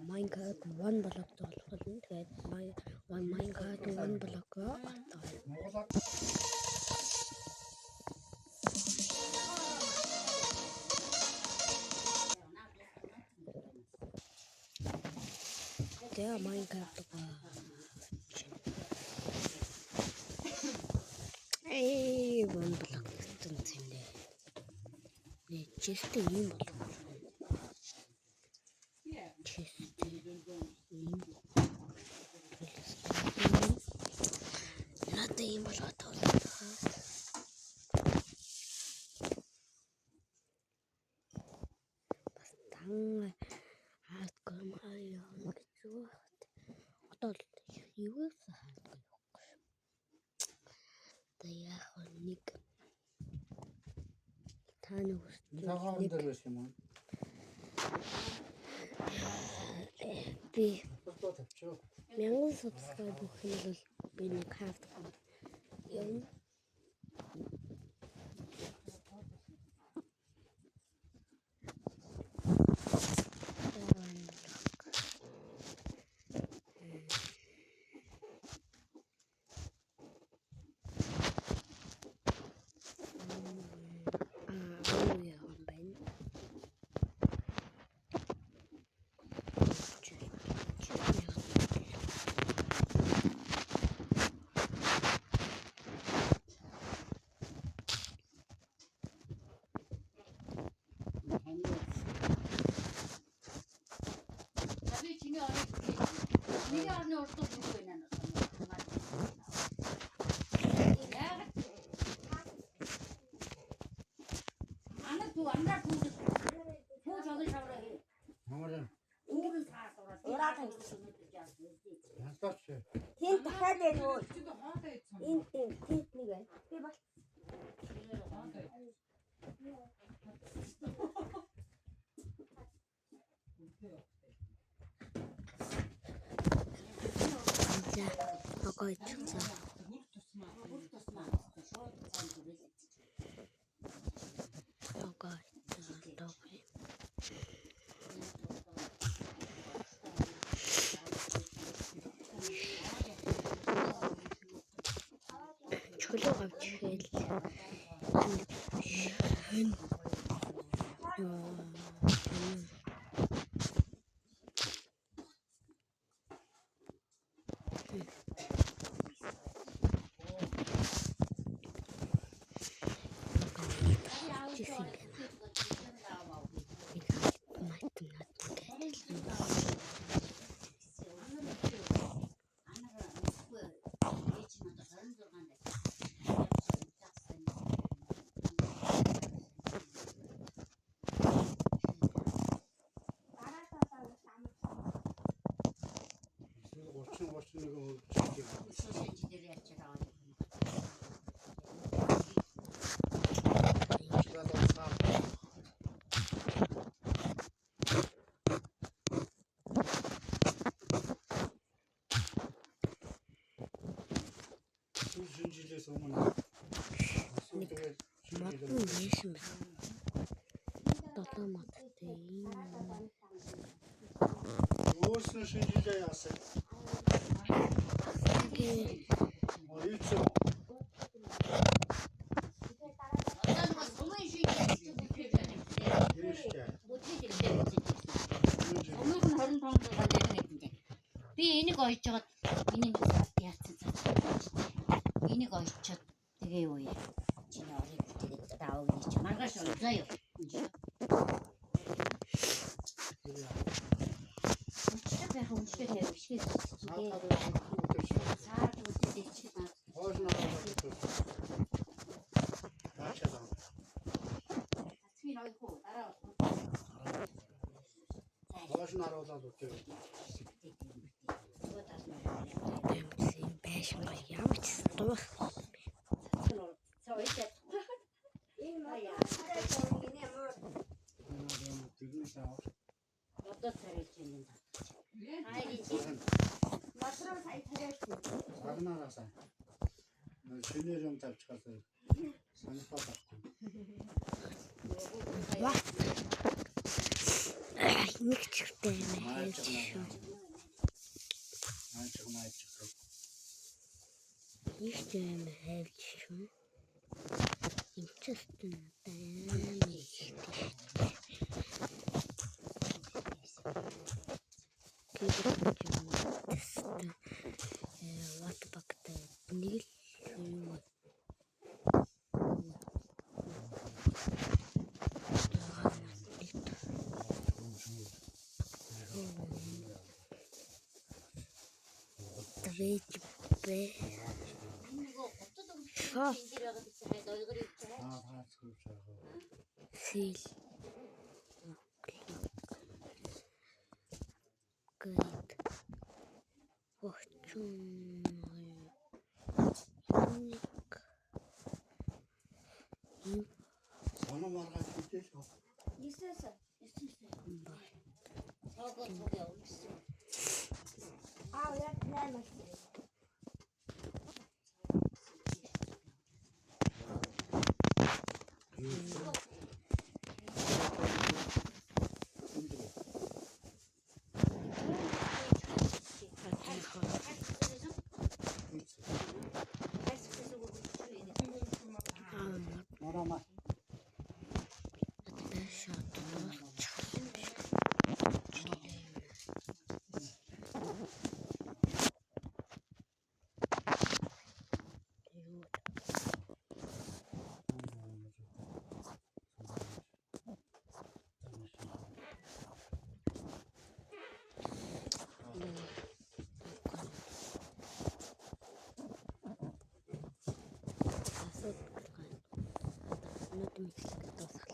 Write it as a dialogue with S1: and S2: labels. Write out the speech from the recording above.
S1: Minecraft one block толгоолно. Тэгээд Minecraft one block тэгээ Minecraft one block тэнцэнэ. Чисто юм бол. Надад юм болоо тоолоо. Бас тан хааткам аяа гэж байна. Одоо юу хаадгүй юу. Яах нэг таны хүссэн юм. Би 1000 subscribe хийвэл би нэг хаалт юм. Тин дахиад яруу. Энд нэг бай. Би бол. За, окей, чуца. Чөлөө авч ирээл.
S2: Шинжилээс өмнө
S1: матан байсан байна. 7 маттай.
S2: Өөрснөө шинжилгээ яасан. Оюутсан.
S3: Би энийг ойж жагаад энийг яатсан. Энийг ойчоод тэгээ юу яа. Чиний орыг тэгээд даав гэж маргааш олзоо юу. Чигээр хүнтэй хэвшиг чигээ. Саад үдээд чи наа.
S2: Хоошноо. Таачаа.
S3: Тацгийн ойхоо дараа.
S2: Хоошноо оруулаад үтээ.
S1: Байшин явж дуус.
S3: Одоо царилж юм.
S1: Матрон сая тариалсан.
S2: Сагнаасаа. Шинээр юм тавьчихлаа. Санахаа.
S1: Ва. нэг чигтэй хэлж шүү. Нэг юм хэлж шүү. Им ч өстөн what about the nil? Seal. Good. Fortune.
S2: Sana marka gidiyor.
S3: İstersen.
S2: Normal.
S1: Not